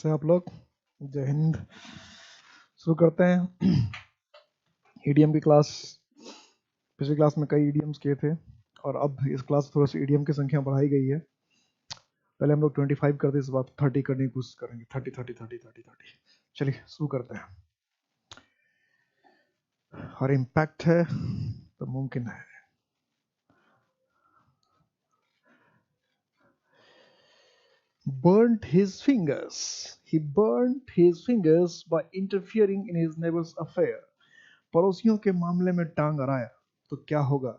कैसे हैं आप लोग? जय हिंद। शुरू करते हैं ईडीएम की क्लास। पिछली क्लास में कई ईडीएम्स किए थे और अब इस क्लास में थोड़ा सा ईडीएम की संख्या बढ़ाई गई है। पहले हम लोग 25 करते, इस बार 30 करने की कोशिश करेंगे। 30। चलिए शुरू करते हैं। और इम्पैक्ट है तो मुमकिन है। Burnt his fingers. He burnt his fingers by interfering in his neighbor's affair. पड़ोसियों के मामले में टांग अड़ाया तो क्या होगा,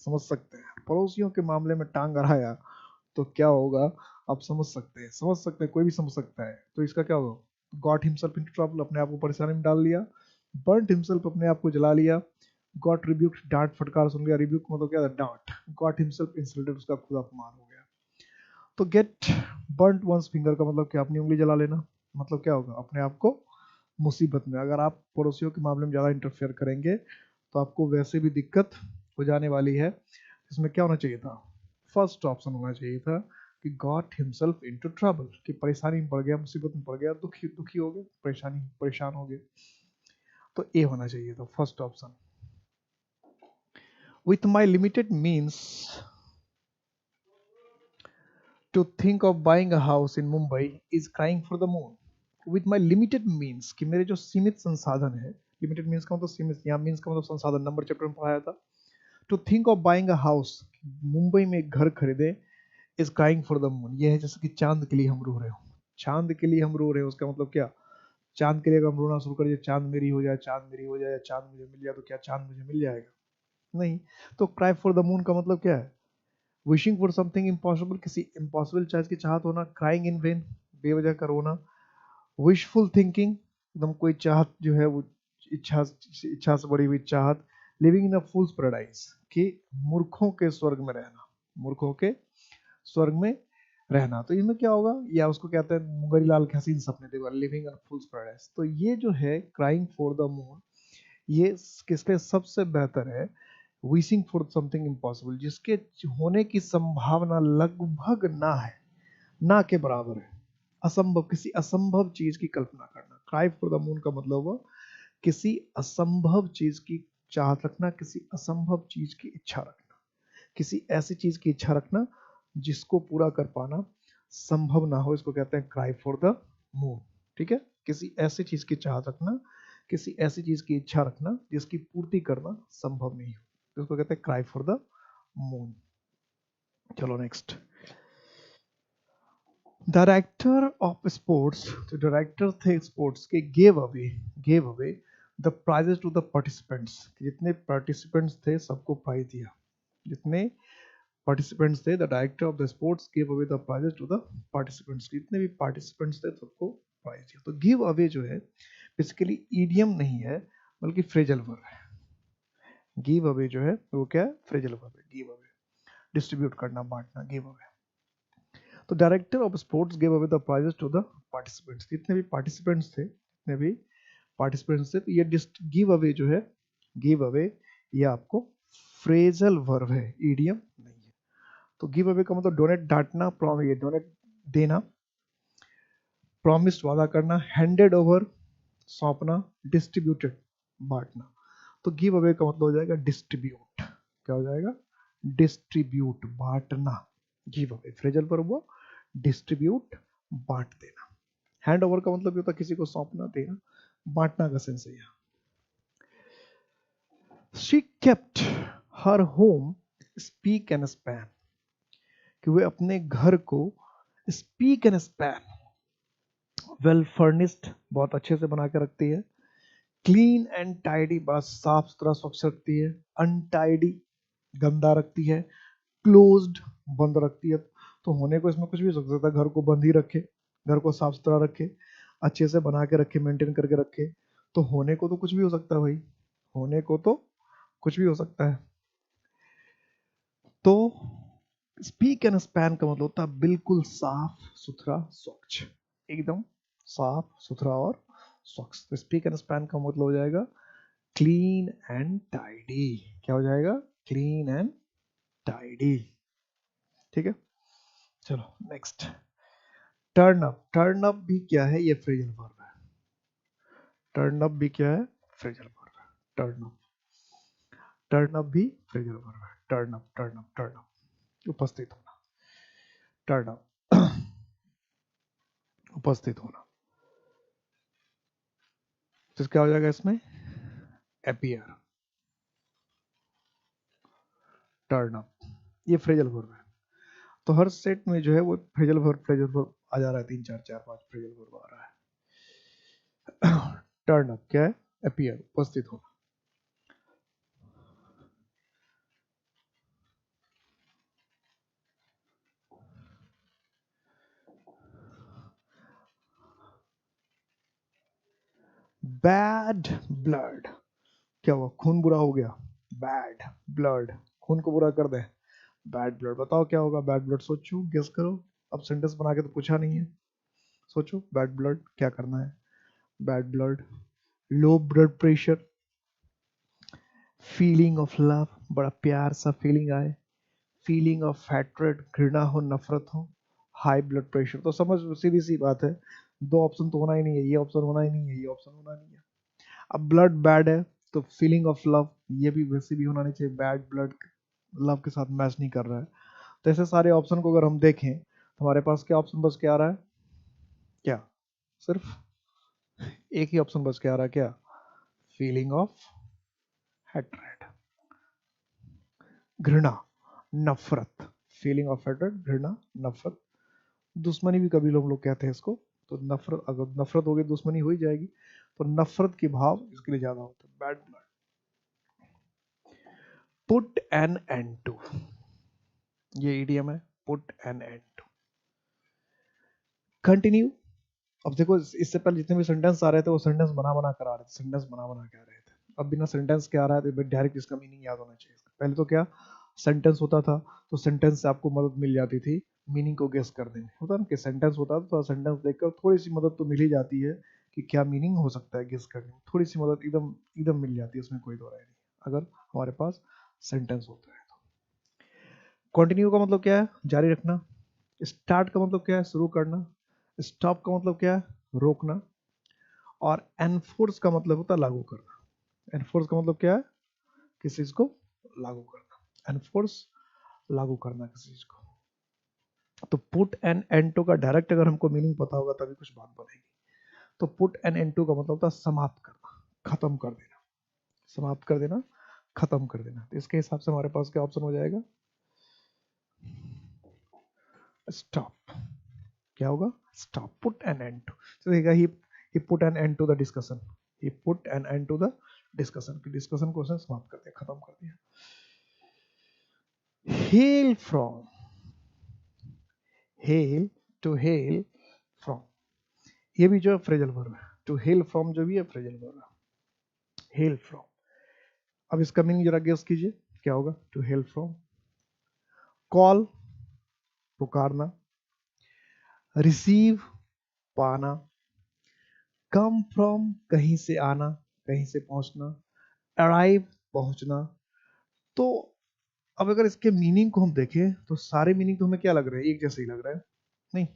समझ सकते हैं। पड़ोसियों के मामले में टांग अड़ाया तो क्या होगा, आप समझ सकते हैं। कोई भी समझ सकता है। तो इसका क्या होगा? गॉट हिमसेल्फ इनटू ट्रबल, अपने आप को परेशानी में डाल लिया। बर्न्ट हिमसेल्फ, अपने आप को जला लिया। गॉट रिब्यूक्ड, डांट फटकार सुन लिया। रिब्यूक मतलब क्या था? डांट। गॉट हिमसेल्फ इंसल्टेड, उसका खुद अपमान हो गया। तो गेट बर्न्ट वंस फिंगर का मतलब क्या? अपनी उंगली जला लेना। मतलब क्या होगा? अपने आप को मुसीबत में। अगर आप पड़ोसियों के मामले में ज़्यादा इंटरफेयर करेंगे तो आपको वैसे भी दिक्कत हो जाने वाली है। इसमें क्या होना चाहिए था? फर्स्ट ऑप्शन होना चाहिए था कि गॉट हिमसेल्फ इनटू ट्रबल, कि परेशानी में पड़ गया, मुसीबत में पड़ गया, दुखी हो गए, परेशान हो गए। तो ए होना चाहिए था, first option. With my limited means to think of buying a house in Mumbai is crying for the moon. With my limited means, कि मेरे जो सीमित संसाधन है। लिमिटेड मीन्स का मतलब सीमित, यहाँ मीन्स का मतलब संसाधन। नंबर चैप्टर में पढ़ाया था। To think of buying a house, Mumbai में एक घर खरीदे, is crying for the moon, ये है जैसे कि चांद के लिए हम रो रहे हो। चांद के लिए हम रो रहे हैं, उसका मतलब क्या? चांद के लिए अगर हम रोना शुरू कर दिए, चांद मेरी हो जाए, चांद मेरी हो जाए, चांद मुझे मिल जाए, तो क्या चांद मुझे मिल जाएगा? नहीं। तो क्राई फॉर द मून का मतलब क्या है? विशिंग फॉर समथिंग इम्पॉसिबल, किसी इम्पॉसिबल चीज की चाहत होना। क्राइंग इन वेन, बेवजह का रोना। विशफुल थिंकिंग, एकदम कोई चाहत जो है वो इच्छा से बड़ी हुई चाहत। Living in a fools paradise, कि मूर्खों के स्वर्ग में रहना। मूर्खों के स्वर्ग में रहना। तो इसमें क्या होगा? या उसको कहते हैं मुंगरी लाल के हसीन सपने देखो, लिविंग इन फूल्स पैराडाइज। तो ये जो है क्राइंग फॉर द मून, ये किसके सबसे बेहतर है? विशिंग फॉर समथिंग इम्पॉसिबल, जिसके होने की संभावना लगभग ना है, ना के बराबर है। असंभव, किसी असंभव चीज की कल्पना करना। क्राई फॉर द मून का मतलब हुआ किसी असंभव चीज की चाहत रखना, किसी असंभव चीज की इच्छा रखना, किसी ऐसी चीज की इच्छा रखना जिसको पूरा कर पाना संभव ना हो। इसको कहते हैं क्राई फॉर द मून। ठीक है, किसी ऐसी चीज की चाहत रखना, किसी ऐसी चीज की इच्छा रखना जिसकी पूर्ति करना संभव नहीं हो, इसको कहते हैं क्राई फॉर द मून। चलो नेक्स्ट। डायरेक्टर ऑफ स्पोर्ट्स, जो डायरेक्टर थे स्पोर्ट्स के, gave away the prizes to the participants, जितने पार्टिसिपेंट्स थे सबको प्राइज दिया। जितने पार्टिसिपेंट्स थे, the director of the sports give away the prizes to the participants, जितने भी पार्टिसिपेंट्स थे सबको प्राइज दिया। तो गिव अवे जो है बेसिकली ईडियम नहीं है, बल्कि फ्रेजल वर्ब है। गिव अवे जो है वो क्या है? फ्रेजल वर्ब है। गिव अवे, डिस्ट्रीब्यूट करना, बांटना, गिव अवे। तो director of sports give away the prizes to the participants, जितने भी पार्टिसिपेंट्स थे, तो ये गिव अवे जो है, गिव अवे, ये आपको फ्रेजल वर्ब है, ईडियम नहीं है। तो गिव अवे का मतलब डोनेट, डांटना, ये डोनेट देना, प्रॉमिस वादा करना, हैंडेड ओवर सौंपना, डिस्ट्रीब्यूटेड बांटना। तो गिव अवे का मतलब हो जाएगा डिस्ट्रीब्यूट। क्या हो जाएगा? डिस्ट्रीब्यूट, बांटना। गिव अवे फ्रेजल वर्ब हुआ, डिस्ट्रीब्यूट, बांट देना। हैंड ओवर का मतलब होता है किसी को सौंपना, देना। बांटना का सेंस है। She kept her home speak and span, कि वे अपने घर को speak and span, well furnished, बहुत अच्छे से बना के रखती है। क्लीन एंड टाइडी, बड़ा साफ सुथरा स्वच्छ रखती है। अनटाइडी, गंदा रखती है। क्लोज्ड, बंद रखती है। तो होने को इसमें कुछ भी हो सकता है। घर को बंद ही रखे, घर को साफ सुथरा रखे, अच्छे से बना के रखे, मेंटेन करके रखे। तो होने को तो कुछ भी हो सकता है भाई, होने को तो कुछ भी हो सकता है। तो स्पीक एंड स्पैन का मतलब होता है बिल्कुल साफ सुथरा, स्वच्छ, एकदम साफ सुथरा और स्वच्छ। तो स्पीक एंड स्पैन का मतलब हो जाएगा क्लीन एंड टाइडी। क्या हो जाएगा? Clean and tidy. ठीक है, चलो नेक्स्ट। टर्न अप भी क्या है? ये फ्रेजल वर्ब है। टर्न अप भी क्या है? फ्रेजल वर्ब है। टर्न अप भी फ्रेजल वर्ब है। टर्न अप उपस्थित होना। टर्न अप उपस्थित होना। तो क्या हो जाएगा इसमें? अपीयर। टर्न अप ये फ्रेजल वर्ब है। तो हर सेट में जो है वो फ्रेजल वर्ब आ जा रहा है। 3 4 4 5 फ्रेजल वर्ब आ रहा है। टर्न अप क्या है? अपीयर, उपस्थित होना। बैड ब्लड, क्या हुआ? खून बुरा हो गया। बैड ब्लड, खून को बुरा कर दे। बैड ब्लड, बताओ क्या होगा बैड ब्लड? सोचो, गेस करो। अब सेंटेंस बना के तो पूछा नहीं है, सोचो बैड ब्लड क्या करना है। Bad blood, low blood pressure, feeling of love, बड़ा प्यार सा फीलिंग आए, फीलिंग ऑफ हैट्रेड, घृणा हो, नफरत हो, हाई ब्लड प्रेशर। तो समझ, सीधी सी बात है, दो ऑप्शन तो होना ही नहीं है, ये ऑप्शन होना ही नहीं है, ये ऑप्शन होना नहीं है। अब ब्लड बैड है तो फीलिंग ऑफ लव ये भी वैसे भी होना नहीं चाहिए, बैड ब्लड लव के साथ मैच नहीं कर रहा है। तो ऐसे सारे ऑप्शन को अगर हम देखें तो हमारे पास क्या ऑप्शन बच के आ रहा है? क्या? सिर्फ एक ही ऑप्शन बच के आ रहा है, क्या? फीलिंग ऑफ हैट्रेड, घृणा, नफरत। फीलिंग ऑफ हैट्रेड, घृणा, नफरत, दुश्मनी भी कभी लोग कहते हैं इसको। तो नफरत, अगर नफरत होगी दुश्मनी हो ही जाएगी। तो नफरत के भाव इसके लिए ज्यादा होते हैं। Bad blood. Put an end to, ये ईडीएम है। Put an end to. Continue. अब देखो इससे पहले जितने भी सेंटेंस आ रहे थे वो सेंटेंस बना बना कर आ रहे थे, सेंटेंस बना बना के आ रहे थे। अब बिना सेंटेंस के आ रहा है तो डायरेक्ट इसका मीनिंग याद होना चाहिए। पहले तो क्या सेंटेंस होता था, तो सेंटेंस से आपको मदद मिल जाती थी मीनिंग को गेस करने में। होता ना कि सेंटेंस होता था तो सेंटेंस देखकर थोड़ी सी मदद तो मिल ही जाती है कि क्या मीनिंग हो सकता है गेस करने में। थोड़ी सी मदद एकदम एकदम मिल जाती है, उसमें कोई दो राय नहीं, अगर हमारे पास सेंटेंस होता है तो। कंटिन्यू का मतलब क्या है? जारी रखना। स्टार्ट का मतलब क्या है? शुरू करना। स्टॉप का मतलब क्या है? रोकना। और एनफोर्स का मतलब होता है लागू करना। एनफोर्स का मतलब क्या है? किसी चीज को लागू करना। एनफोर्स, लागू करना किसी चीज को। तो पुट एन एंड टू का डायरेक्ट अगर हमको मीनिंग पता होगा तभी कुछ बात बनेगी। तो पुट एन एंड टू का मतलब होता है समाप्त करना, खत्म कर देना। समाप्त कर देना, खत्म कर देना। तो इसके हिसाब से हमारे पास क्या ऑप्शन हो जाएगा? स्टॉप। क्या होगा? Stop. Put an end to. तो देखिएगा he put an end to the discussion. He put an end to the discussion, की डिस्कशन को उसने समाप्त कर दिया, खत्म कर दिया। Hail from, hail, to hail from, ये भी जो है फ्रेजल वर्ब है। टू हेल फ्रॉम जो भी है फ्रेजल वर्ब है। हेल फ्रॉम, अब इसका मीनिंग जरा गेस कीजिए क्या होगा? To hail from, call, पुकारना, receive, पाना, कम फ्रॉम, कहीं से आना, कहीं से पहुंचना, अराइव, पहुंचना। तो अब अगर इसके मीनिंग को हम देखें तो सारे मीनिंग तो हमें क्या लग रहे हैं? एक जैसे ही लग रहा है। नहीं,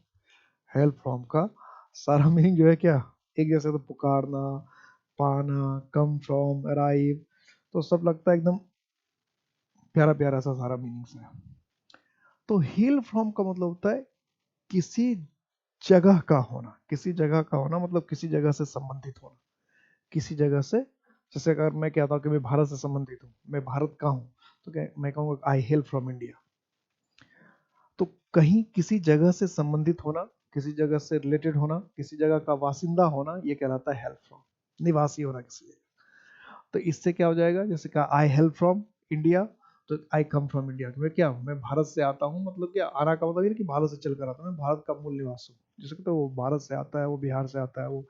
हेल्प फ्रॉम का सारा मीनिंग जो है क्या? एक जैसे। तो पुकारना, पाना, कम फ्रॉम, अराइव, तो सब लगता है एकदम प्यारा प्यारा सा सारा मीनिंग्स है। तो हेल फ्रॉम का मतलब होता है किसी जगह का होना। किसी जगह का होना मतलब किसी जगह से संबंधित होना, किसी जगह से। जैसे अगर मैं कहता हूँ कि मैं भारत से संबंधित हूँ, मैं भारत का हूँ, तो क्या मैं कहूँगा आई हेल फ्रॉम इंडिया। तो कहीं किसी जगह से संबंधित होना, किसी जगह से रिलेटेड होना, किसी जगह का वासिंदा होना, ये कहलाता है हेल्प फ्रॉम। निवासी होना किसी जगह। तो इससे क्या हो जाएगा? जैसे कहा आई हेल्प फ्रॉम इंडिया, तो आई कम फ्रॉम इंडिया। मैं क्या हूँ? मैं भारत से आता हूँ। मतलब क्या आना का मतलब ये कि भारत से चलकर आता हूँ, मैं भारत का मूल निवासी हूँ। जैसे तो वो भारत से आता है, वो बिहार से आता है, वो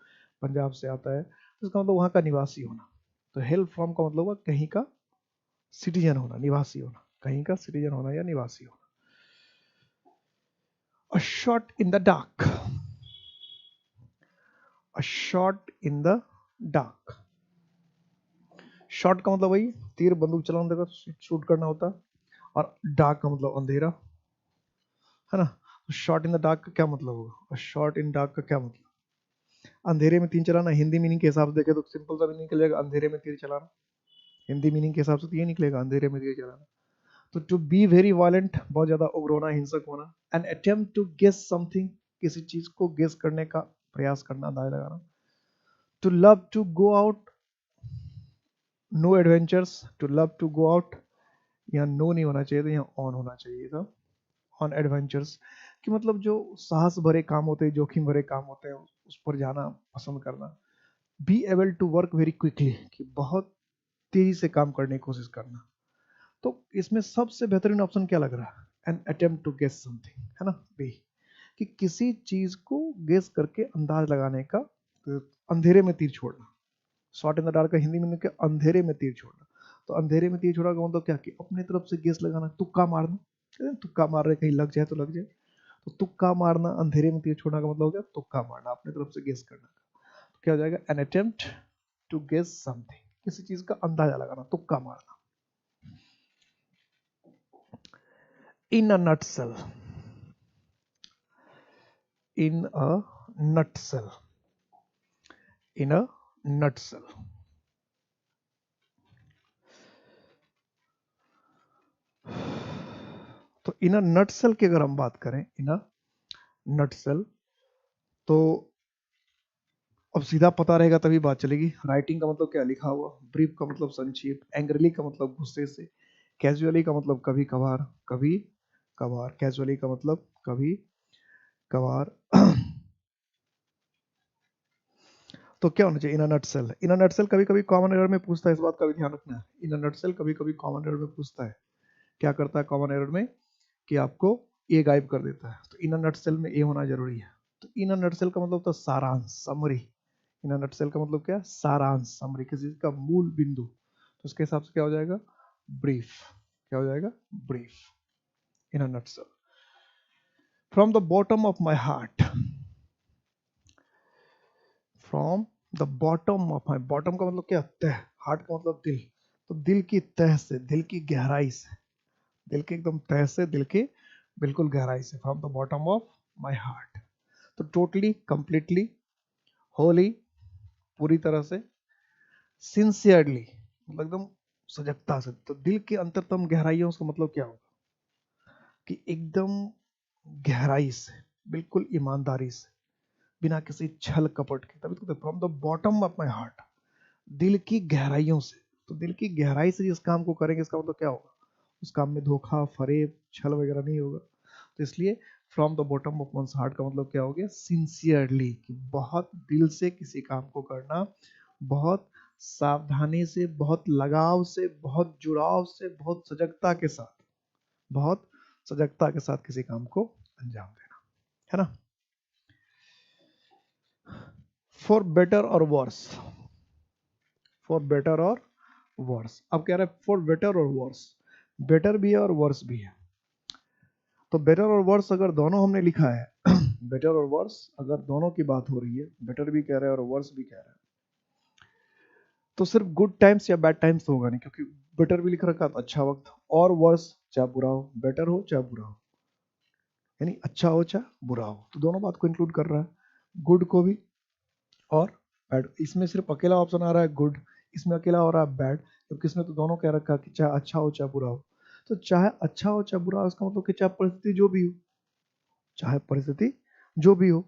पंजाब से आता है, तो इसका मतलब वहाँ का निवासी होना। तो हेल्प फ्रॉम का मतलब हुआ कहीं का सिटीजन होना, निवासी होना, कहीं का सिटीजन होना या निवासी होना। A shot in the dark, a shot in the dark। Shot का मतलब वही तीर बंदूक चलाने का शूट करना होता है। और डार्क का मतलब अंधेरा, है ना? शॉट इन द डार्क का क्या मतलब होगा? शॉट इन डार्क का क्या मतलब? अंधेरे में तीर चलाना। हिंदी मीनिंग के हिसाब से देखे तो सिंपल सा मीनिंग निकलेगा अंधेरे में तीर चलाना। हिंदी मीनिंग के हिसाब से तो ये निकलेगा अंधेरे में तीर चलाना। तो टू बी वेरी वायलेंट, बहुत ज्यादा उग्र होना, हिंसक होना। An attempt to guess something, किसी चीज को गेस करने का प्रयास करना, अंदाजा लगाना। To love to go out, no adventures, to love to go out, यहाँ नो नहीं होना चाहिए था, यहाँ ऑन होना चाहिए था, ऑन एडवेंचर्स। कि मतलब जो साहस भरे काम होते हैं, जोखिम भरे काम होते हैं, उस पर जाना पसंद करना। Be able to work very quickly, कि बहुत तेजी से काम करने की कोशिश करना। तो इसमें सबसे बेहतरीन ऑप्शन क्या लग रहा है? An attempt to guess something, है ना, बी। कि किसी चीज को गेस करके अंदाज लगाने का, तो अंधेरे में तीर छोड़ना। शॉट इन द डार्क का हिंदी में क्या? अंधेरे में तीर छोड़ना। तो अंधेरे में तीर छोड़ा का मतलब क्या? कि अपनी तरफ से गेस लगाना, तुक्का मारना। तुक्का मार रहे, कहीं लग जाए तो लग जाए। तो तुक्का मारना, अंधेरे में तीर छोड़ना का मतलब हो गया तुक्का मारना, अपनी तरफ से गेस करना। तो क्या हो जाएगा? An attempt to guess something, किसी चीज का अंदाजा लगाना, तुक्का मारना। In a nutshell, in a nutshell, in a nutshell. तो इन अ नटसेल की अगर हम बात करें, इन अ नटसेल, तो अब सीधा पता रहेगा तभी बात चलेगी। राइटिंग का मतलब क्या? लिखा हुआ। ब्रीफ का मतलब संक्षिप्त। एंग्रली का मतलब गुस्से से। कैजुअली का मतलब कभी कभार, कभी कभार। कैजुअली का मतलब कभी कभार। तो क्या होना चाहिए? इन a nutshell. In a nutshell कभी कभी कॉमन एरर में पूछता है, इस बात का भी ध्यान रखना है। इन अ नटसेल कभी कभी कॉमन एरर में पूछता है। क्या करता है कॉमन एरर में? कि आपको ए गायब कर देता है। तो इन अ नटसेल में ए होना जरूरी है। तो इन अ नटसेल का मतलब था सारांश, समरी। इन अ नटसेल का मतलब क्या? सारांश, समरी, किसी चीज का मूल बिंदु। तो उसके हिसाब से क्या हो जाएगा? ब्रीफ। क्या हो जाएगा? Brief. In a nutshell. From the bottom of my heart, from the bottom of my, bottom का मतलब क्या? तह। हार्ट का मतलब दिल। तो दिल की तह से, दिल की गहराई से, दिल के एकदम तह से, दिल की बिल्कुल गहराई से। From the bottom of my heart. तो टोटली, कंप्लीटली, होली, पूरी तरह से, सिंसियरली मतलब एकदम सजगता से। तो दिल की अंतरतम गहराइयों, उसका मतलब क्या होगा? कि एकदम गहराई से, बिल्कुल ईमानदारी से, बिना किसी छल कपट के। तभी तो from the bottom of my heart, दिल की गहराइयों से। तो दिल की गहराई से जिस काम को करेंगे, इसका मतलब क्या होगा? उस काम में धोखा, फरेब, छल वगैरह नहीं होगा। तो इसलिए from the bottom of once heart का मतलब क्या हो गया? सिंसियरली, कि बहुत दिल से किसी काम को करना, बहुत सावधानी से, बहुत लगाव से, बहुत जुड़ाव से, बहुत सजगता के साथ, बहुत सजगता के साथ किसी काम को अंजाम देना, है ना। फॉर बेटर और वर्स, फॉर बेटर और वर्स। अब कह रहे हैं फॉर बेटर और वर्स। बेटर भी है और वर्स भी है। तो बेटर और वर्स अगर दोनों हमने लिखा है, बेटर और वर्स अगर दोनों की बात हो रही है, बेटर भी कह रहे हैं और वर्स भी कह रहे हैं, तो सिर्फ गुड टाइम्स या बैड टाइम्स तो होगा नहीं, क्योंकि बेटर भी लिख रखा तो अच्छा वक्त, और वर्स चाहे बुरा हो, बेटर हो चाहे बुरा हो, यानी अच्छा हो चाहे बुरा हो, तो दोनों बात को इंक्लूड कर रहा है, गुड को भी और बैड। इसमें सिर्फ अकेला ऑप्शन आ रहा है गुड, इसमें अकेला हो रहा है बैड, क्योंकि इसमें तो दोनों कह रखा है कि चाहे अच्छा हो चाहे बुरा हो। तो चाहे अच्छा हो चाहे बुरा हो, इसका मतलब कि चाहे परिस्थिति जो भी हो, चाहे परिस्थिति जो भी हो।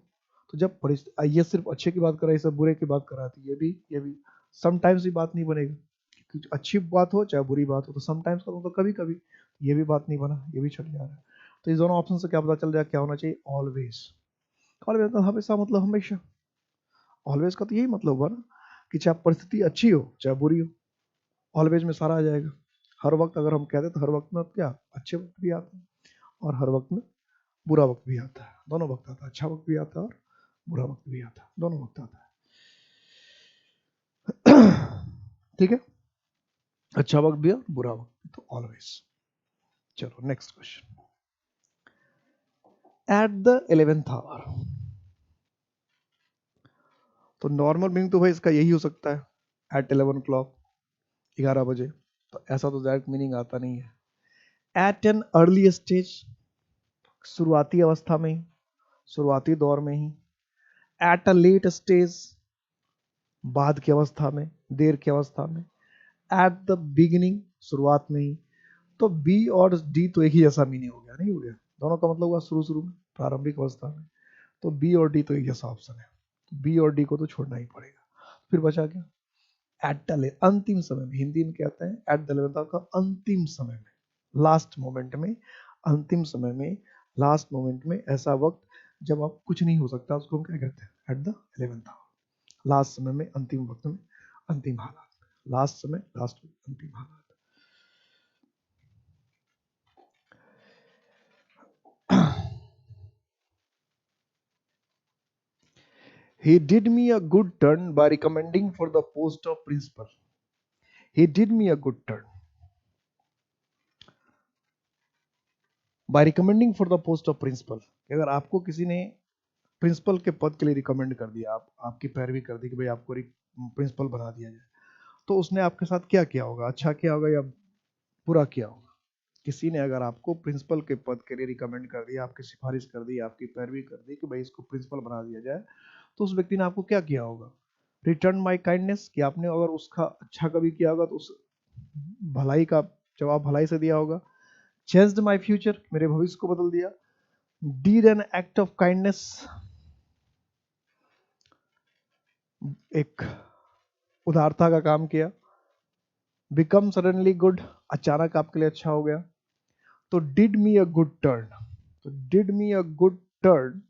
तो जब परिस्थिति, ये सिर्फ अच्छे की बात कर रहा है, सब बुरे की बात कर रहा है, ये भी समटाइम्स भी बात नहीं बनेगी। क्योंकि अच्छी बात हो चाहे बुरी बात हो, तो समटाइम्स का मतलब कभी कभी, ये भी बात नहीं बना, ये भी छट जा रहा है। तो इस दोनों ऑप्शन से क्या पता चल जाए? क्या होना चाहिए? ऑलवेज। ऑलवेज का हमेशा मतलब हमेशा। ऑलवेज का तो यही मतलब हुआ ना, कि चाहे परिस्थिति अच्छी हो चाहे बुरी हो, ऑलवेज में सारा आ जाएगा। हर वक्त अगर हम कहते तो हर वक्त में क्या अच्छे वक्त भी आते हैं, और हर वक्त में बुरा वक्त भी आता है, दोनों वक्त आता है। अच्छा वक्त भी आता है और बुरा वक्त भी आता है, दोनों वक्त आता है। ठीक है, अच्छा वक्त भी और बुरा वक्त भी, तो ऑलवेज। चलो next question. At the 11th hour, तो नॉर्मल मीनिंग तो भाई इसका यही हो सकता है, एट 11 o'clock, 11 बजे। तो ऐसा तो डायरेक्ट मीनिंग आता नहीं है। एट एन अर्ली स्टेज, शुरुआती अवस्था में ही, शुरुआती दौर में ही, एट अ लेट स्टेज, बाद की अवस्था में, देर की अवस्था में, एट द बिगिनिंग, शुरुआत में ही। तो बी और डी तो एक ही जैसा मीनिंग हो गया, नहीं हो गया? दोनों का मतलब हुआ शुरू शुरू में, प्रारंभिक अवस्था में। तो बी और डी तो एक जैसा ऑप्शन है, बी और डी को तो छोड़ना ही पड़ेगा। फिर बचा क्या? एट द अंतिम समय में, हिंदी में कहते हैं एट द लेवल का अंतिम समय में, लास्ट मोमेंट में, अंतिम समय में, लास्ट मोमेंट में, ऐसा वक्त जब आप कुछ नहीं हो सकता, उसको हम क्या कहते हैं? Eight the 11th our, last समय में, अंतिम वक्त में, अंतिम हालात में, लास्ट समय, लास्ट में, अंतिम हालात। He did me a good turn by recommending for the post of principal. He did me a good turn by recommending for the post of principal. अगर आपको किसी ने प्रिंसिपल के पद के लिए रिकमेंड कर दिया, आपकी पैरवी कर दी कि भाई आपको प्रिंसिपल बना दिया जाए, तो उसने आपके साथ क्या किया होगा? अच्छा किया होगा या बुरा किया होगा? किसी ने अगर आपको प्रिंसिपल के पद के लिए रिकमेंड कर दिया, आपकी सिफारिश कर दी, आपकी पैरवी कर दी कि भाई इसको प्रिंसिपल बना दिया जाए, तो उस व्यक्ति ने आपको क्या किया होगा? रिटर्न माई काइंडनेस, कि आपने अगर उसका अच्छा कभी किया होगा तो उस भलाई का जवाब भलाई से दिया होगा। चेंज्ड माई फ्यूचर, मेरे भविष्य को बदल दिया। Did an act of kindness, एक उदारता का काम किया। बिकम सडनली गुड, अचानक आपके लिए अच्छा हो गया। तो did me a good turn, तो did me a good turn,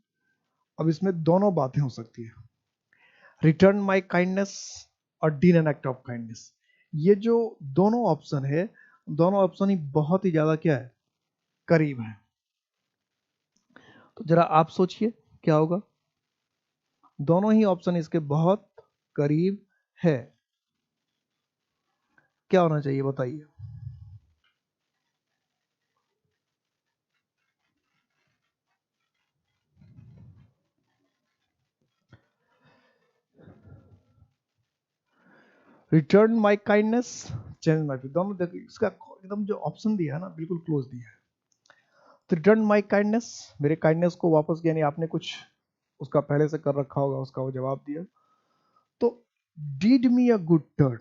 अब इसमें दोनों बातें हो सकती है, रिटर्न माई काइंडनेस और did an act of kindness. ये जो दोनों ऑप्शन है, दोनों ऑप्शन ही बहुत ही ज्यादा क्या है? करीब है। तो जरा आप सोचिए क्या होगा? दोनों ही ऑप्शन इसके बहुत करीब है, क्या होना चाहिए बताइए? Return my kindness, change my, दोनों देखिए इसका एकदम जो ऑप्शन दिया है ना, बिल्कुल क्लोज दिया है। तो रिटर्न माई काइंडनेस, मेरे काइंडनेस को वापस किया, यानी आपने कुछ उसका पहले से कर रखा होगा, उसका वो जवाब दिया। तो did me a good turn,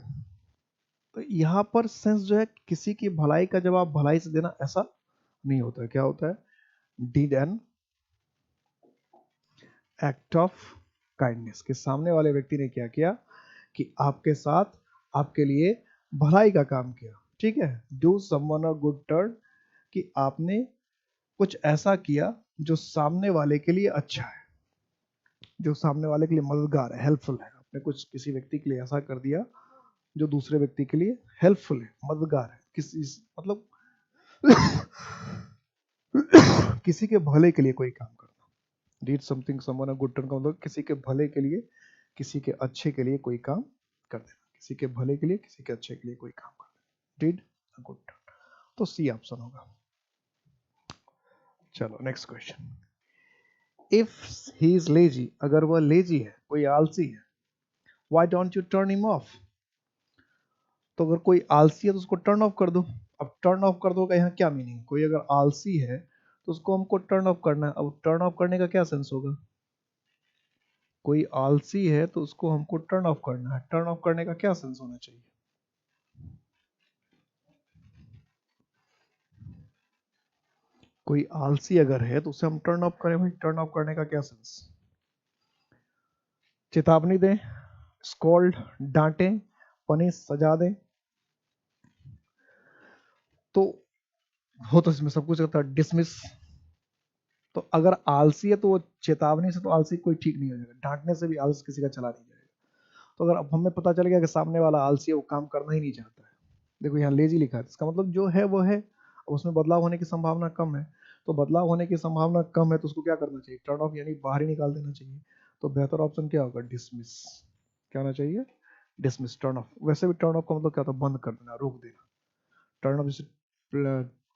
तो यहां पर सेंस जो है, किसी की भलाई का जवाब भलाई से देना, ऐसा नहीं होता है। क्या होता है? Did an act of kindness, के सामने वाले व्यक्ति ने क्या किया कि आपके साथ, आपके लिए भलाई का काम किया। ठीक है, do someone a good turn, कि आपने कुछ ऐसा किया जो सामने वाले के लिए अच्छा है, जो सामने वाले के लिए मददगार है, हेल्पफुल है। आपने कुछ किसी व्यक्ति के लिए ऐसा कर दिया जो दूसरे व्यक्ति के लिए हेल्पफुल है, मददगार है, किसी मतलब किसी के भले के लिए कोई काम करना। Did something someone a good turn का मतलब किसी के भले के लिए, किसी के अच्छे के लिए कोई काम कर देना, किसी के भले के लिए, किसी के अच्छे के लिए कोई काम कर देना, डीड अ गुड टर्न। तो सी ऑप्शन होगा। चलो next question. If he is lazy, अगर वह लेजी है, कोई आलसी है, why don't U turn him of, तो अगर कोई आलसी है तो उसको टर्न ऑफ कर दो। अब टर्न ऑफ कर दो का यहाँ क्या मीनिंग? कोई अगर आलसी है तो उसको हमको टर्न ऑफ करना है। अब टर्न ऑफ करने का क्या सेंस होगा? कोई आलसी है तो उसको हमको टर्न ऑफ करना है, टर्न ऑफ करने का क्या सेंस होना चाहिए? कोई आलसी अगर है तो उसे हम टर्न ऑफ करें, भाई टर्न ऑफ करने का क्या सेंस? चेतावनी दें, स्कॉल्ड, डांटें, पनिश, सजा दें। तो हो तो इसमें सब कुछ होता है, डिसमिस। तो अगर आलसी है तो वो चेतावनी से तो आलसी कोई ठीक नहीं हो जाएगा, डांटने से भी आलस किसी का चला नहीं जाएगा। तो अगर अब हमें पता चल गया कि सामने वाला आलसी है, वो काम करना ही नहीं चाहता है, देखो यहाँ लेजी लिखा है, इसका मतलब जो है वो है, अब उसमें बदलाव होने की संभावना कम है। तो बदलाव होने की संभावना कम है तो उसको क्या करना चाहिए? टर्न ऑफ, यानी बाहर ही निकाल देना चाहिए। तो बेहतर ऑप्शन क्या होगा? डिसमिस। क्या होना चाहिए? Dismiss, turn off. वैसे भी टर्न ऑफ का मतलब क्या होता है? बंद कर देना, रोक देना। टर्न ऑफ जैसे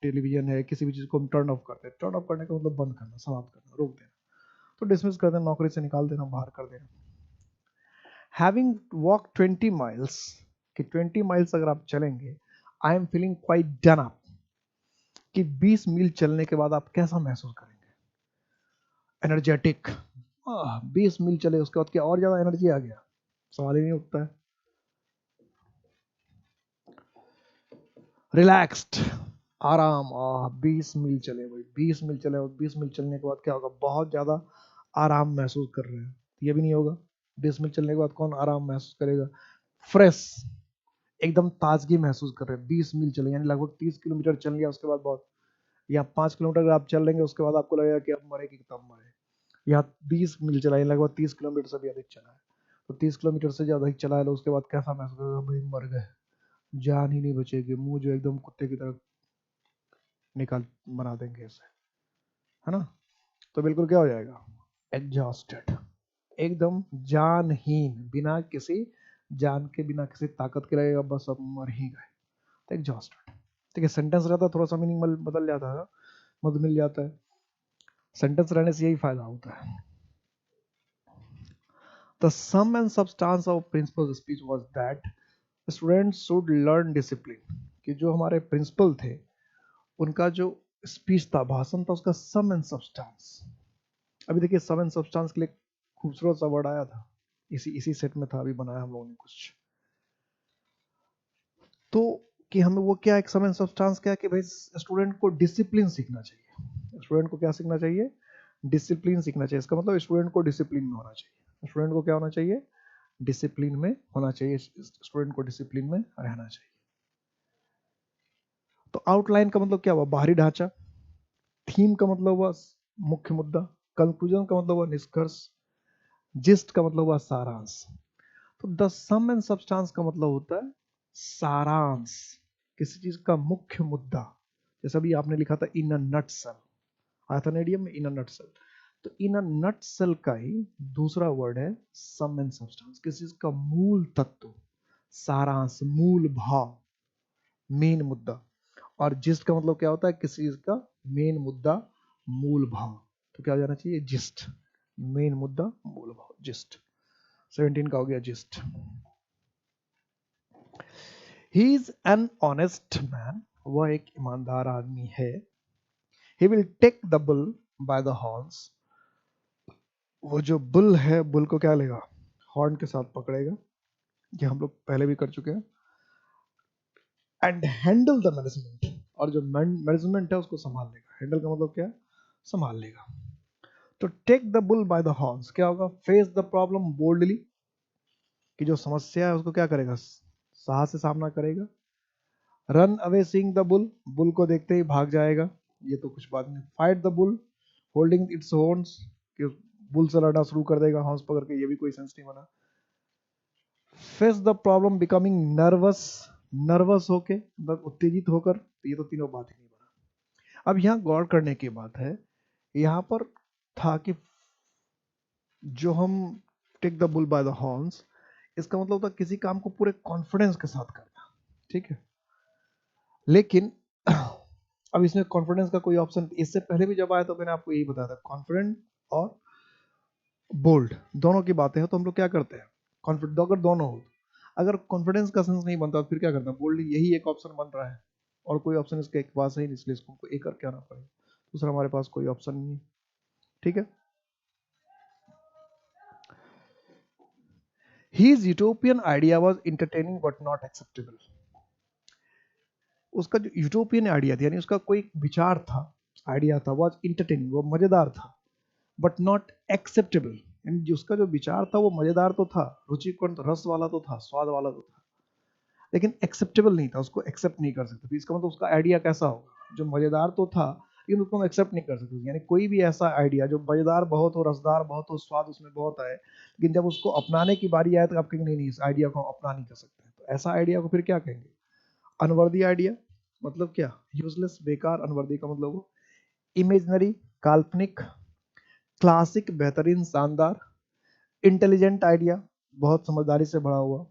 टेलीविजन है, किसी भी चीज को हम टर्न ऑफ करते हैं, टर्न ऑफ करने का मतलब बंद करना, समाप्त करना, रोक देना। तो डिसमिस कर देना, नौकरी से निकाल देना, बाहर कर देना। हैविंग वॉक 20 माइल्स, कि 20 माइल्स अगर आप चलेंगे, I am feeling quite done up, कि 20 मील चलने के बाद आप कैसा महसूस करेंगे? एनर्जेटिक, 20 मील चले उसके बाद क्या और ज्यादा एनर्जी आ गया, सवाल ही नहीं उठता है। रिलैक्स्ड, आराम, 20 मील चले भाई, 20 मील चले और 20 मील चलने के बाद क्या होगा, बहुत ज्यादा आराम महसूस कर रहे हैं, ये भी नहीं होगा। 20 मील चलने के बाद कौन आराम महसूस करेगा, फ्रेश, एकदम ताजगी महसूस कर रहे हैं। 20 मील चले यानी लगभग 30 किलोमीटर चल लिया, उसके बाद बहुत, या 5 किलोमीटर अगर आप चल लेंगे उसके बाद आपको लगेगा कि अब मरे कि तब मरे। यहाँ 20 मील चला है, लगभग 30 किलोमीटर से भी अधिक चला है, तो 30 किलोमीटर से ज्यादा अधिक चला है, तो उसके बाद कैसा महसूस करेगा, भाई मर गए, जान ही नहीं बचेगी, मुंह जो एकदम कुत्ते की तरह निकाल बना देंगे ऐसे, है ना। तो बिल्कुल क्या हो जाएगा, एग्जॉस्टेड, एकदम जानहीन, बिना किसी जान के, बिना किसी ताकत के लगेगा बस अब मर ही गए, तो एग्जॉस्टेड। ठीक है, सेंटेंस रहता थोड़ा सा मीनिंग बदल जाता है, मत मिल जाता है, सेंटेंस रहने से यही फायदा होता है। The sum and substance of principal's speech was that students should learn discipline, कि जो हमारे प्रिंसिपल थे उनका जो स्पीच था, भाषण था, उसका सम एंड सब्सटेंस। अभी देखिए सम एंड सब्सटेंस के लिए खूबसूरत सा वर्ड आया था, इसी सेट में था, अभी बनाया हम लोगों ने कुछ, तो कि हमें वो क्या, एक सम एंड सब्सटेंस क्या, कि भाई स्टूडेंट को डिसिप्लिन सीखना चाहिए। स्टूडेंट को क्या सीखना चाहिए, डिसिप्लिन सीखना चाहिए। इसका मतलब स्टूडेंट को डिसिप्लिन में होना चाहिए, स्टूडेंट को क्या होना चाहिए, डिसिप्लिन में होना चाहिए, स्टूडेंट को डिसिप्लिन में रहना चाहिए। तो आउटलाइन का मतलब क्या हुआ, बाहरी ढांचा, थीम का मतलब हुआ मुख्य मुद्दा, कंक्लूजन का मतलब हुआ निष्कर्ष, जिस्ट का मतलब हुआ सारांश। तो द सम एंड सब्सटेंस का मतलब होता है सारांश, किसी चीज का मुख्य मुद्दा। जैसा भी आपने लिखा था इन अ नटसेल, आया था ना इडियम में, इन अ नटसेल, तो इन अ नटसेल का ही दूसरा वर्ड है सम एंड सब्सटेंस, किसी चीज का मूल तत्व, सारांश, मूल भाव, मेन मुद्दा। और जिस्ट का मतलब क्या होता है, किसी चीज का मेन मुद्दा, मूल भाव, तो क्या हो जाना चाहिए, जिस्ट, मेन मुद्दा मूल भाव, जिस्ट। 17 का हो गया gist. He is an honest man, वह एक ईमानदार आदमी है। He will take the bull by the horns, वो जो बुल है, बुल को क्या लेगा, हॉर्न के साथ पकड़ेगा, ये हम लोग पहले भी कर चुके हैं। एंड हैंडल द मैनेजमेंट, और जो मैनेजमेंट है उसको संभाल लेगा। हैंडल का मतलब क्या है, संभाल लेगा। तो take the bull by the horns क्या होगा, फेस द प्रॉब्लम बोल्डली, कि जो समस्या है उसको क्या करेगा, साहस से सामना करेगा। Run away seeing the bull, bull को देखते ही भाग जाएगा, ये तो कुछ बात नहीं। Fight the bull holding it's horns, कि बुल से लड़ना शुरू कर देगा हॉर्न्स पकड़ के, ये भी कोई सेंस नहीं बना। Face the problem becoming nervous, nervous होके, उत्तेजित होकर, ये तो तीनों बात ही नहीं बना। अब यहाँ गौर करने की बात है, यहाँ पर था कि जो हम take the bull by the horns, इसका मतलब होता है किसी काम को पूरे कॉन्फिडेंस के साथ करना, ठीक है। लेकिन अब इसमें कॉन्फिडेंस का कोई ऑप्शन, इससे पहले भी जब आया तो मैंने आपको यही बताया था, कॉन्फिडेंट और बोल्ड दोनों की बातें हैं, तो हम लोग क्या करते हैं, कॉन्फिडेंट अगर दोनों हो, अगर कॉन्फिडेंस का सेंस नहीं बनता तो फिर क्या करना, बोल्ड, यही एक ऑप्शन बन रहा है, और कोई ऑप्शन इसके एक पास है नहीं, इसलिए इसको हमको एक करके आना पड़ेगा, दूसरा हमारे पास कोई ऑप्शन नहीं है, ठीक है। His utopian idea was entertaining but not acceptable. उसका जो यूटोपियन आइडिया था, यानी उसका कोई विचार था, आइडिया था, वॉज इंटरटेनिंग, वो मजेदार था, बट नॉट एक्सेप्टेबल, यानी जो उसका जो विचार था वो मजेदार तो था, रुचिकर, रस वाला तो था, स्वाद वाला तो था, लेकिन एक्सेप्टेबल नहीं था, उसको एक्सेप्ट नहीं कर सकते थे। इसका मतलब उसका आइडिया कैसा होगा, जो मजेदार तो था लेकिन उसको हम एक्सेप्ट नहीं कर सकते। यानी कोई भी ऐसा आइडिया जो मजेदार बहुत हो, रसदार बहुत हो, स्वाद उसमें बहुत आए, लेकिन जब उसको अपनाने की बारी आए तो आप कहेंगे नहीं नहीं, इस आइडिया को हम अपना नहीं कर सकते। तो ऐसा आइडिया को फिर क्या कहेंगे, अनवर्दी आइडिया। मतलब क्या, यूजलेस, बेकार, अनवर्दी का मतलब वो इमेजनरी, काल्पनिक, क्लासिक, बेहतरीन, शानदार, इंटेलिजेंट आइडिया, बहुत समझदारी से भरा हुआ।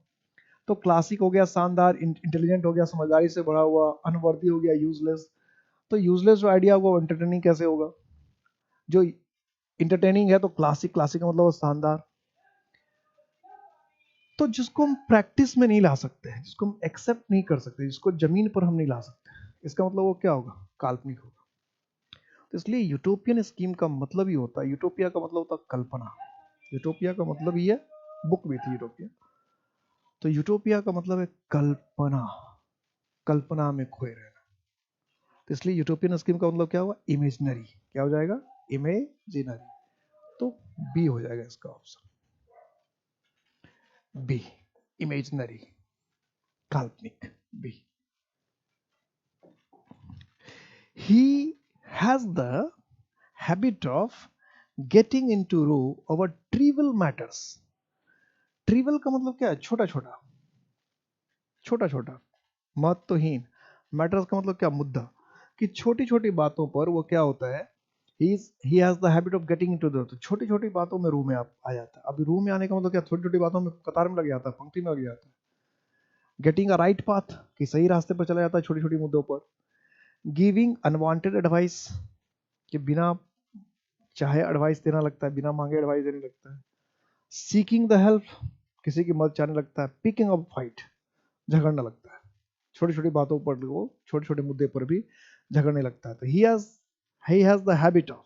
तो क्लासिक हो गया शानदार, इंटेलिजेंट हो गया समझदारी से भरा हुआ, अनवर्दी हो गया यूजलेस। तो यूजलेस जो आइडिया होगा वो एंटरटेनिंग कैसे होगा, जो इंटरटेनिंग है तो क्लासिक, क्लासिक का मतलब शानदार। तो जिसको हम प्रैक्टिस में नहीं ला सकते हैं, जिसको हम एक्सेप्ट नहीं कर सकते, जिसको जमीन पर हम नहीं ला सकते, इसका मतलब वो क्या होगा, काल्पनिक होगा। तो इसलिए यूटोपियन स्कीम का मतलब ही होता है, यूटोपिया का मतलब होता है कल्पना, यूटोपिया का मतलब ही है, बुक भी थी यूटोपिया, तो यूटोपिया का मतलब है कल्पना, कल्पना में खोए रहना। तो इसलिए यूटोपियन स्कीम का मतलब क्या हुआ, इमेजिनरी, क्या हो जाएगा, इमेजिनरी, तो बी हो जाएगा इसका ऑप्शन, बी, इमेजिनरी, काल्पनिक, B. He has the habit of getting into row over trivial matters. Trivial का मतलब क्या है, छोटा छोटा, छोटा छोटा, महत्वहीन। मैटर्स का मतलब क्या, मुद्दा, कि छोटी छोटी बातों पर वो क्या होता है, he has the habit of getting into the, तो छोटी छोटी बातों में रूह में आ जाता है। अभी रूह में आने का मतलब क्या, छोटी छोटी बातों में कतार में लग जाता है, पंक्ति में लग जाता है। गेटिंग अ राइट पाथ, कि सही रास्ते पर चला जाता है छोटी छोटी मुद्दों पर। गिविंग अनवांटेड एडवाइस, कि बिना चाहे एडवाइस देना लगता है, बिना मांगे एडवाइस देने लगता है। सीकिंग द हेल्प, किसी की मदद चाहने लगता है। पिकिंग अप फाइट, झगड़ने लगता है, छोटी छोटी बातों पर वो छोटे छोटे मुद्दे पर भी झगड़ने लगता है। तो he has the habit of,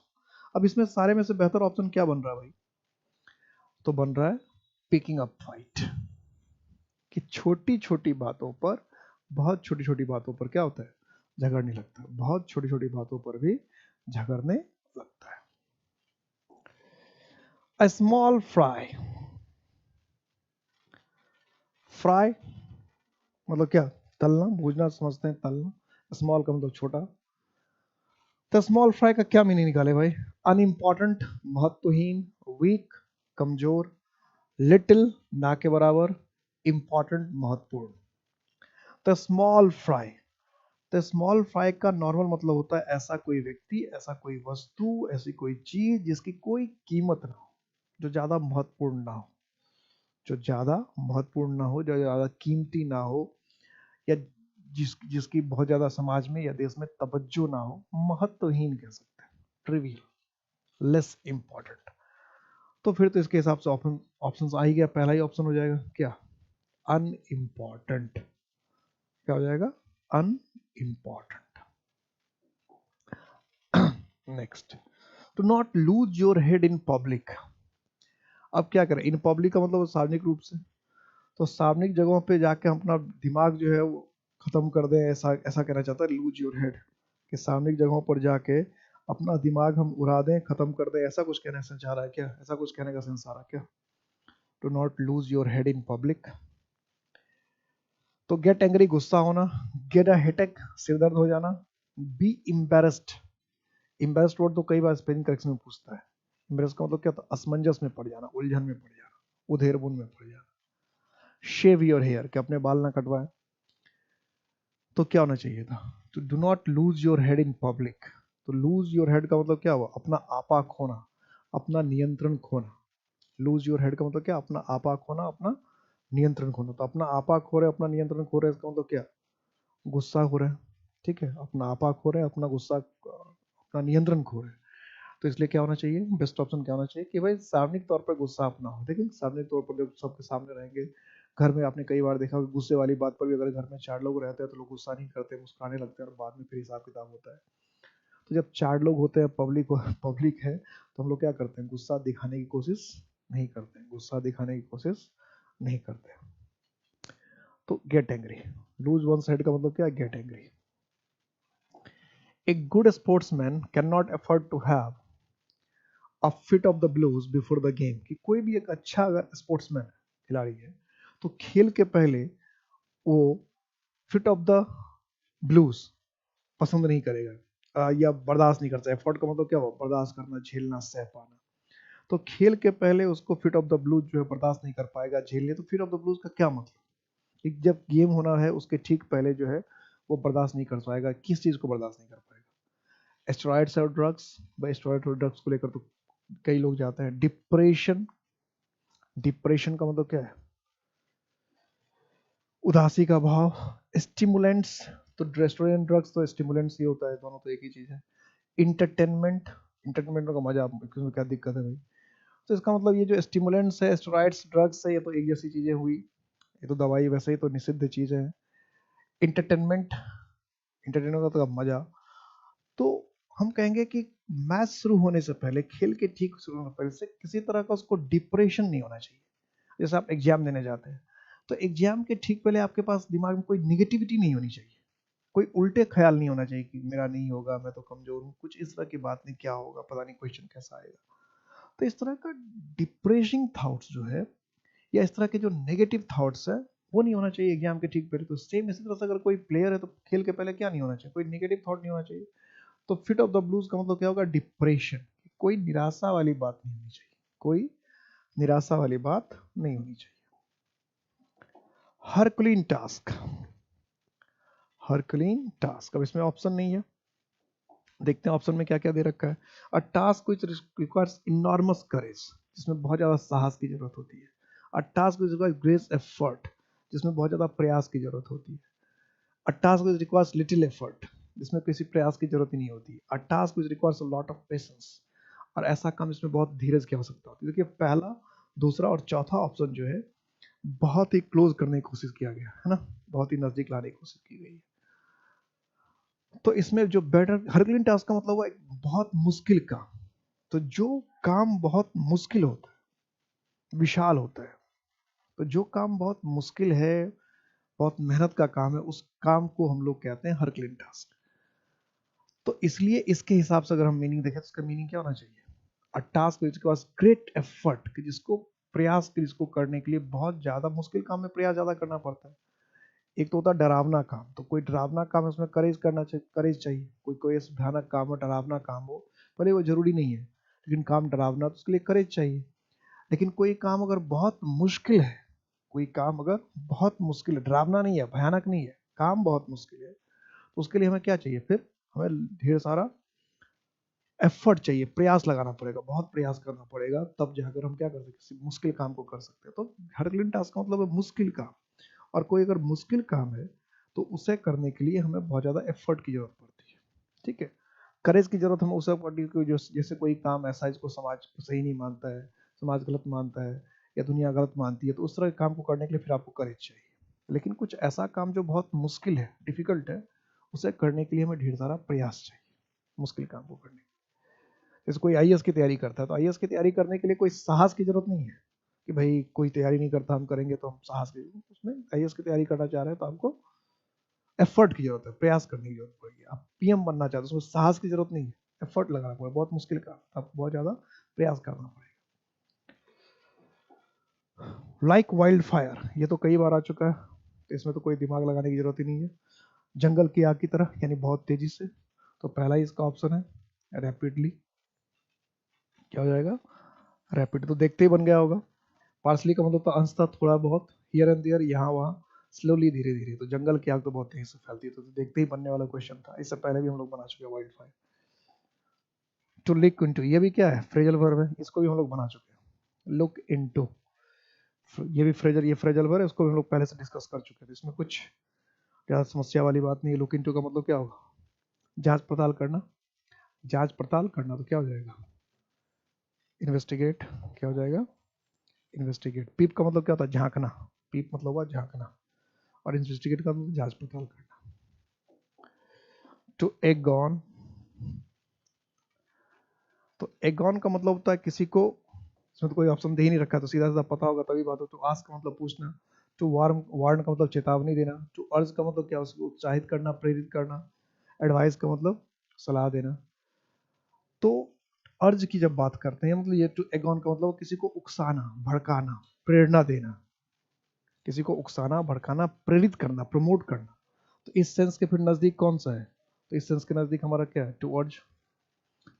अब इसमें सारे में से बेहतर ऑप्शन क्या बन रहा है भाई, तो बन रहा है पिकिंग अप फाइट, कि छोटी छोटी बातों पर, बहुत छोटी छोटी बातों पर क्या होता है, झगड़ने लगता है, बहुत छोटी छोटी बातों पर भी झगड़ने लगता है। A small fry, फ्राई मतलब क्या, तलना, भूजना समझते हैं, तलना। स्मॉल का मतलब छोटा, तो स्मॉल फ्राई का क्या मीनिंग निकाले भाई, अनइम्पॉर्टेंट, महत्वहीन, वीक, कमजोर, लिटिल, ना के बराबर, इंपॉर्टेंट, महत्वपूर्ण। तो स्मॉल फ्राई, तो स्मॉल फ्राई का नॉर्मल मतलब होता है ऐसा कोई व्यक्ति, ऐसा कोई वस्तु, ऐसी कोई चीज जिसकी कोई कीमत ना हो, जो ज्यादा महत्वपूर्ण ना हो, जो ज्यादा महत्वपूर्ण ना हो, जो ज्यादा कीमती ना हो, या जिसकी बहुत ज्यादा समाज में या देश में तवज्जो ना हो, महत्वहीन कह सकते हैं, ट्रिवियल, लेस इंपॉर्टेंट। तो फिर तो इसके हिसाब से ऑप्शन आ ही गया, पहला ही ऑप्शन हो जाएगा क्या, अनइम्पॉर्टेंट, क्या हो जाएगा, unimportant. Next, to not lose your head in public. अब क्या करें, इन पब्लिक का मतलब सार्वजनिक रूप से, तो सार्वजनिक जगहों पे जाके हम अपना दिमाग जो है वो खत्म कर दें, ऐसा ऐसा कहना चाहता है, लूज योर हेड, कि सार्वजनिक जगहों पर जाके अपना दिमाग हम उड़ा दें, खत्म कर दें, ऐसा कुछ कहने से चाह रहा है क्या, ऐसा कुछ कहने का सेंस आ रहा है क्या, to not lose your head in public. तो गेट एंग्री, गुस्सा होना, गेट अ हेडेक, सिर दर्द हो जाना, बी एम्बैरेस्ड, एम्बैरेस्ड वर्ड तो कई बार स्पेलिंग करेक्शन में पूछता है, एम्बैरेस्ड का मतलब क्या था, असमंजस में पड़ जाना, उलझन में पड़ जाना, उधेड़बुन में पड़ जाना। शेव योर हेयर, कि अपने बाल ना कटवाएं, तो क्या होना चाहिए था, तो do not lose your head in public. तो लूज योर हेड का मतलब क्या हुआ, अपना आपा खोना, अपना नियंत्रण खोना। लूज योर हेड का मतलब क्या, अपना आपा खोना, अपना नियंत्रण खोना। तो अपना आपा खो रहे, अपना नियंत्रण खो रहे, इसका मतलब क्या, गुस्सा हो रहा है, ठीक है, अपना आपा खो रहे, अपना गुस्सा, अपना नियंत्रण खो रहे। तो इसलिए क्या होना चाहिए, बेस्ट ऑप्शन क्या होना चाहिए, कि भाई सार्वजनिक तौर पर गुस्सा अपना हो। देखिए सार्वजनिक तौर पर जब सबके सामने रहेंगे, घर में आपने कई बार देखा होगा, गुस्से वाली बात पर भी अगर घर में 4 लोग रहते हैं तो लोग गुस्सा नहीं करते, मुस्कुराने लगते हैं, और बाद में फिर हिसाब किताब होता है। तो जब 4 लोग होते हैं, पब्लिक है, तो हम लोग क्या करते हैं, गुस्सा दिखाने की कोशिश नहीं करते, गुस्सा दिखाने की कोशिश नहीं करते। तो get angry, lose one side का मतलब क्या है, get angry. A good sportsman can not afford to have a fit of the blues before the game, कि कोई भी एक अच्छा अगर स्पोर्ट्समैन खिलाड़ी है, तो खेल के पहले वो फिट ऑफ द ब्लूज पसंद नहीं करेगा, या बर्दाश्त नहीं करता। एफर्ट का मतलब क्या हुआ, बर्दाश्त करना, झेलना, सह पाना। तो खेल के पहले उसको फिट ऑफ द ब्लूज जो है बर्दाश्त नहीं कर पाएगा, झेलने। तो फिट ऑफ द ब्लूज का क्या मतलब, कि जब गेम होना है उसके ठीक पहले जो है वो बर्दाश्त नहीं कर पाएगा, किस चीज को बर्दाश्त नहीं कर पाएगा, स्टेरॉइड्स और ड्रग्स। भाई स्टेरॉइड और ड्रग्स को लेकर तो कई लोग जाते हैं। डिप्रेशन, डिप्रेशन का मतलब क्या है, उदासी का भाव। स्टिमुलेंट्स, तो स्टेरॉइड ड्रग्स तो स्टिमुलेंट्स ही होता है, दोनों तो एक ही चीज है। इंटरटेनमेंट, इंटरटेनमेंट का मजा, इसमें क्या दिक्कत है भाई। तो इसका मतलब ये जो स्टिमुलेंट्स है, स्टेरॉइड्स, ड्रग्स है, ये तो एक जैसी चीजें हुई, ये तो दवाई वैसे ही तो निषिद्ध चीजें हैं। इंटरटेनमेंट, इंटरटेनमेंट का तो मजा। तो हम कहेंगे कि मैच शुरू होने से पहले, खेल के ठीक शुरू होने से पहले से किसी तरह का उसको डिप्रेशन नहीं होना चाहिए। जैसे आप एग्जाम देने जाते हैं तो एग्जाम के ठीक पहले आपके पास दिमाग में कोई निगेटिविटी नहीं होनी चाहिए, कोई उल्टे ख्याल नहीं होना चाहिए कि मेरा नहीं होगा, मैं तो कमजोर हूँ, कुछ इस तरह की बात नहीं, क्या होगा पता नहीं, क्वेश्चन कैसा आएगा। तो इस तरह का डिप्रेसिंग थॉट्स जो है या इस तरह के जो नेगेटिव थॉट्स है वो नहीं होना चाहिए एग्जाम के ठीक पहले। तो सेम इसी तरह से अगर कोई प्लेयर है तो खेल के पहले क्या नहीं होना चाहिए, कोई नेगेटिव थॉट नहीं होना चाहिए। तो फिट ऑफ द ब्लूज का मतलब क्या होगा, डिप्रेशन, कोई निराशा वाली बात नहीं होनी चाहिए, कोई निराशा वाली बात नहीं होनी चाहिए। हरकुलिन टास्क, हरकुलिन टास्क, अब इसमें ऑप्शन नहीं है, देखते हैं ऑप्शन में क्या क्या दे रखा है। A task which requires enormous courage, जिसमें बहुत ज्यादा साहस की जरूरत होती है। A task which requires great effort, जिसमें बहुत ज्यादा प्रयास की जरूरत होती है। A task which requires little effort, जिसमें किसी प्रयास की जरूरत ही नहीं होती। A task which requires a lot of patience, और ऐसा काम जिसमें बहुत धीरज की आवश्यकता होती है। देखिए पहला, दूसरा और चौथा ऑप्शन जो है बहुत ही क्लोज करने की कोशिश किया गया है ना, बहुत ही नजदीक लाने की कोशिश की गई है। तो इसमें जो बेटर, हरकुलिन टास्क का मतलब हुआ एक बहुत मुश्किल काम। तो जो काम बहुत मुश्किल होता है, विशाल होता है, तो जो काम बहुत मुश्किल है, बहुत मेहनत का काम है, उस काम को हम लोग कहते हैं हरकुलिन टास्क। तो इसलिए इसके हिसाब से अगर हम मीनिंग देखें तो इसका मीनिंग क्या होना चाहिए, अ टास्क जिसके पास ग्रेट एफर्ट, कि जिसको प्रयास के, जिसको करने के लिए बहुत ज्यादा मुश्किल काम में प्रयास ज्यादा करना पड़ता है। एक तो होता है डरावना काम, तो कोई डरावना काम है उसमें करेज करना चाहिए, करेज चाहिए। कोई कोई ऐसा भयानक काम हो, डरावना काम हो, भले वो जरूरी नहीं है लेकिन काम डरावना, तो उसके लिए करेज चाहिए। लेकिन कोई काम अगर बहुत मुश्किल है, कोई काम अगर बहुत मुश्किल है, डरावना नहीं है, भयानक नहीं है, काम बहुत मुश्किल है, तो उसके लिए हमें क्या चाहिए, फिर हमें ढेर सारा एफर्ट चाहिए, प्रयास लगाना पड़ेगा, बहुत प्रयास करना पड़ेगा, तब जाकर हम क्या कर सकते, किसी मुश्किल काम को कर सकते हैं। तो हरकुलिन टास्क का मतलब है मुश्किल काम। और कोई अगर मुश्किल काम है तो उसे करने के लिए हमें बहुत ज्यादा एफर्ट की जरूरत पड़ती है, ठीक है। करेज की जरूरत हमें उसे पड़ती है, जो जैसे कोई काम ऐसा है जिसको समाज सही नहीं मानता है, समाज गलत मानता है या दुनिया गलत मानती है, तो उस तरह के काम को करने के लिए फिर आपको करेज चाहिए। लेकिन कुछ ऐसा काम जो बहुत मुश्किल है, डिफिकल्ट है, उसे करने के लिए हमें ढेर सारा प्रयास चाहिए, मुश्किल काम को करने के लिए। जैसे कोई आईएएस की तैयारी करता है तो आईएएस की तैयारी करने के लिए कोई साहस की जरूरत नहीं है कि भाई कोई तैयारी नहीं करता, हम करेंगे तो हम साहस की, उसमें आईएएस की तैयारी करना चाह रहे हैं तो आपको एफर्ट की जरूरत है, प्रयास करने की जरूरत पड़ेगी। आप पीएम बनना चाहते हैं, उसमें साहस की जरूरत नहीं है, एफर्ट लगाना पड़ेगा, बहुत मुश्किल काम, आपको बहुत ज्यादा प्रयास करना पड़ेगा। लाइक वाइल्ड फायर, ये तो कई बार आ चुका है, तो इसमें तो कोई दिमाग लगाने की जरूरत ही नहीं है। जंगल की आग की तरह, यानी बहुत तेजी से, तो पहला ही इसका ऑप्शन है रैपिडली। क्या हो जाएगा, रैपिड, तो देखते ही बन गया होगा। पार्सली का मतलब तो अंशतः, थोड़ा बहुत, हियर एंड देयर, यहाँ वहाँ, स्लोली, धीरे धीरे। तो जंगल की आग तो बहुत तेजी से फैलती है, तो देखते ही बनने वाला क्वेश्चन था, इससे पहले भी हम लोग बना चुके हैं wild fire. To look into, ये भी क्या है, फ्रेजल वर्ब है, इसको भी हम लोग बना चुके हैं। लुक इनटू, ये भी फ्रेजल, ये फ्रेजल वर्ब है, इसको भी हम लोग पहले से डिस्कस कर चुके हैं, इसमें कुछ क्या समस्या वाली बात नहीं है। लुक इनटू का मतलब क्या होगा, जांच पड़ताल करना, जांच पड़ताल करना, तो क्या हो जाएगा, इन्वेस्टिगेट। क्या हो जाएगा, इन्वेस्टिगेट। पीप का मतलब क्या होता है, झांकना, पीप मतलब हुआ झांकना, और इन्वेस्टिगेट का मतलब जांच पड़ताल करना। टू एग ऑन, तो एग ऑन का मतलब होता है किसी को, इसमें तो कोई ऑप्शन दे ही नहीं रखा, तो सीधा सीधा पता होगा तभी बात हो। टू आस्क का मतलब पूछना। टू वार्न, वार्न का मतलब चेतावनी देना। टू अर्ज का मतलब क्या, उसको उत्साहित करना, प्रेरित करना। एडवाइस का मतलब सलाह देना। तो अर्ज की जब बात करते हैं, मतलब ये टू एग ऑन का मतलब किसी को उकसाना, भड़काना, प्रेरणा देना, किसी को उकसाना, भड़काना, प्रेरित करना, प्रमोट करना। तो इस सेंस के फिर नजदीक कौन सा है, तो इस सेंस के नजदीक हमारा क्या है, टू अर्ज।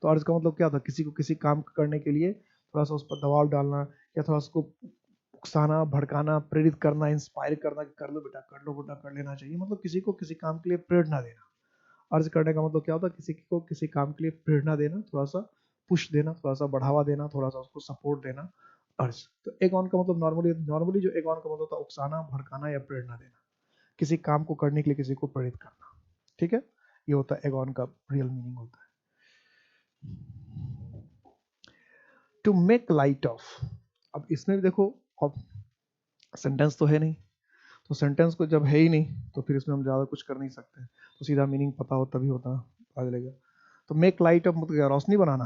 तो अर्ज का मतलब क्या था, किसी को किसी काम करने के लिए थोड़ा सा उस पर दबाव डालना, या थोड़ा उसको उकसाना, भड़काना, प्रेरित करना, इंस्पायर करना कि कर लो बेटा, कर लो बेटा, कर लेना चाहिए, मतलब किसी को किसी काम के लिए प्रेरणा देना। अर्ज करने का मतलब क्या होता है, किसी को किसी काम के लिए प्रेरणा देना, थोड़ा सा पुश देना, थोड़ा सा बढ़ावा देना, थोड़ा सा उसको सपोर्ट देना, अर्ज। तो एग ऑन का मतलब नॉर्मली नॉर्मली जो एग ऑन का मतलब होता है उकसाना, भड़काना या प्रेरणा देना, किसी काम को करने के लिए किसी को प्रेरित करना, ठीक है। ये होता है एग ऑन का रियल मीनिंग होता है। टू मेक लाइट ऑफ, अब इसमें भी देखो, अब सेंटेंस तो है नहीं, तो सेंटेंस को जब है ही नहीं तो फिर इसमें हम ज़्यादा कुछ कर नहीं सकते, तो सीधा मीनिंग पता हो तभी होता, पता चलेगा। तो मेक लाइट ऑफ मतलब क्या, रोशनी बनाना।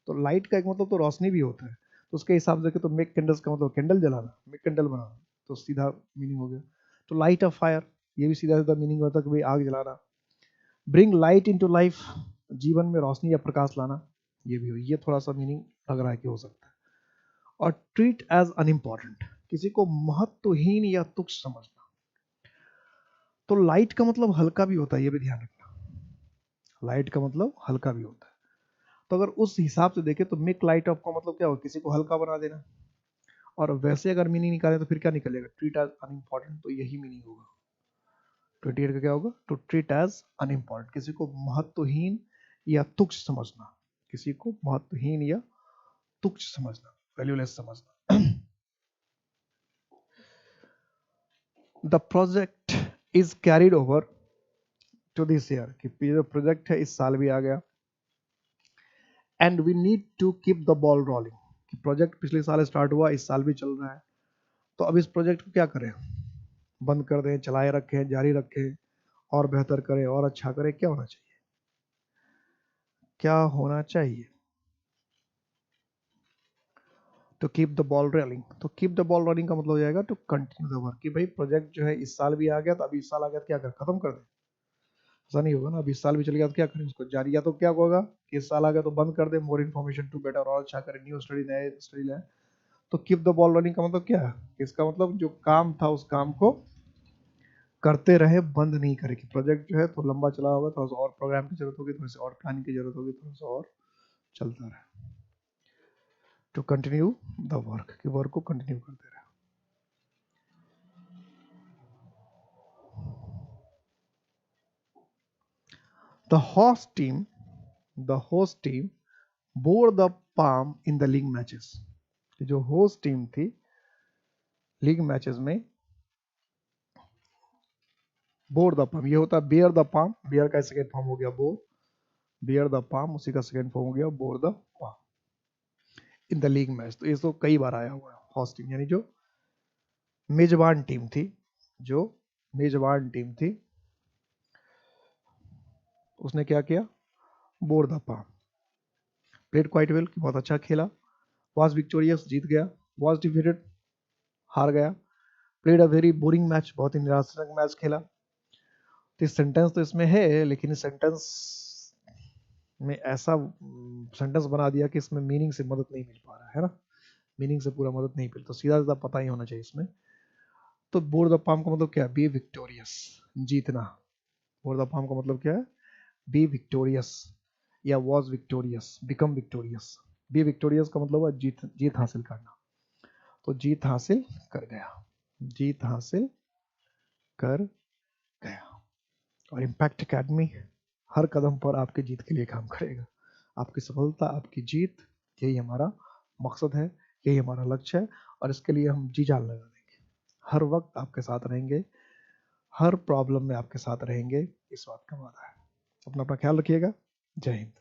तो लाइट का एक मतलब तो रोशनी भी होता है, तो उसके हिसाब से देखें तो मेक कैंडल्स का मतलब कैंडल जलाना, मेक कैंडल बनाना, तो सीधा मीनिंग हो गया। तो लाइट ऑफ फायर, ये भी सीधा सीधा मीनिंग होता है कि भाई आग जलाना। ब्रिंग लाइट इनटू लाइफ, जीवन में रोशनी या प्रकाश लाना, ये भी हो, ये थोड़ा सा मीनिंग लग रहा है कि हो सकता है। और ट्रीट एज अनइम्पॉर्टेंट, किसी को महत्वहीन या तुच्छ समझना। तो लाइट का मतलब हल्का भी होता है, ये भी ध्यान रखना, लाइट का मतलब हल्का भी होता है। तो अगर उस हिसाब से देखें तो मेक लाइट ऑफ का मतलब क्या होगा, किसी को हल्का बना देना। और वैसे अगर मीनिंग निकालें तो फिर क्या निकलेगा, ट्रीट एज अनइम्पॉर्टेंट, तो यही मीनिंग होगा। 28 का क्या होगा, टू ट्रीट एज अनइम्पॉर्टेंट, किसी को महत्वहीन या तुच्छ समझना, किसी को महत्वहीन या तुच्छ समझना, वैल्यूलेस समझना। The project is carried over to this year, कि जो प्रोजेक्ट है इस साल भी आ गया। And we need to keep the ball rolling, कि प्रोजेक्ट पिछले साल स्टार्ट हुआ, इस साल भी चल रहा है, तो अब इस प्रोजेक्ट को क्या करें, बंद कर दें, चलाए रखें, जारी रखें, और बेहतर करें, और अच्छा करें, क्या होना चाहिए, क्या होना चाहिए। तो कीप द बॉल रोलिंग, तो कीप द बॉल रोलिंग का मतलब हो जाएगा टू कंटिन्यू द वर्क, कि भाई प्रोजेक्ट जो है इस साल भी आ गया, तो अभी इस साल आ गया तो क्या कर, खत्म कर दें। ऐसा नहीं होगा ना, अभी इस साल भी चल गया तो क्या करें उसको जारी, या तो क्या होगा कि इस साल आ गया तो बंद कर दे, मोर इन्फॉर्मेशन टू बेटर, और अच्छा करें, न्यू स्टडी, नए स्टडी लाए। तो कीप द बॉल रनिंग का मतलब क्या है, इसका मतलब जो काम था उस काम को करते रहे, बंद नहीं करे, कि प्रोजेक्ट जो है तो लंबा चला होगा, थोड़ा सा और प्रोग्राम की जरूरत होगी, थोड़ी सी और प्लानिंग की जरूरत होगी, थोड़ा सा और चलता रहे। टू कंटिन्यू द वर्क, कि वर्क को कंटिन्यू करते रहे। The host team bore the palm in the league matches, जो होस्ट टीम थी लीग मैचेस में, बोर द पाम, ये होता है बियर द पाम, बियर का सेकेंड फॉर्म हो गया बोर, बियर द पाम उसी का सेकेंड फॉर्म हो गया bore the palm in the league match. तो ये तो कई बार आया हुआ है, होस्ट टीम यानी जो मेजबान टीम थी, जो मेजबान टीम थी उसने क्या किया, bore the palm, played quite well, बहुत अच्छा खेला, वाज विक्टोरियस, जीत गया, वाज डिफीटेड, हार गया, played a very boring match, बहुत ही निराशाजनक मैच खेला। तो इस सेंटेंस तो इसमें है, लेकिन इस सेंटेंस में ऐसा सेंटेंस बना दिया कि इसमें मीनिंग से मदद नहीं मिल पा रहा है ना, मीनिंग से पूरा मदद नहीं मिल, तो सीधा सीधा पता ही होना चाहिए इसमें। तो बोर द पाम का मतलब क्या है, बी विक्टोरियस, जीतना। बोर द पाम का मतलब क्या है, बी विक्टोरियस, या was victorious, become victorious. B victorious का मतलब है जीत, जीत हासिल करना, तो जीत हासिल कर गया, जीत हासिल कर गया। और इम्पैक्ट एकेडमी हर कदम पर आपके जीत के लिए काम करेगा, आपकी सफलता, आपकी जीत, यही हमारा मकसद है, यही हमारा लक्ष्य है, और इसके लिए हम जी जान लगा देंगे, हर वक्त आपके साथ रहेंगे, हर प्रॉब्लम में आपके साथ रहेंगे, इस बात का वादा है। अपना अपना ख्याल रखिएगा। जय हिंद।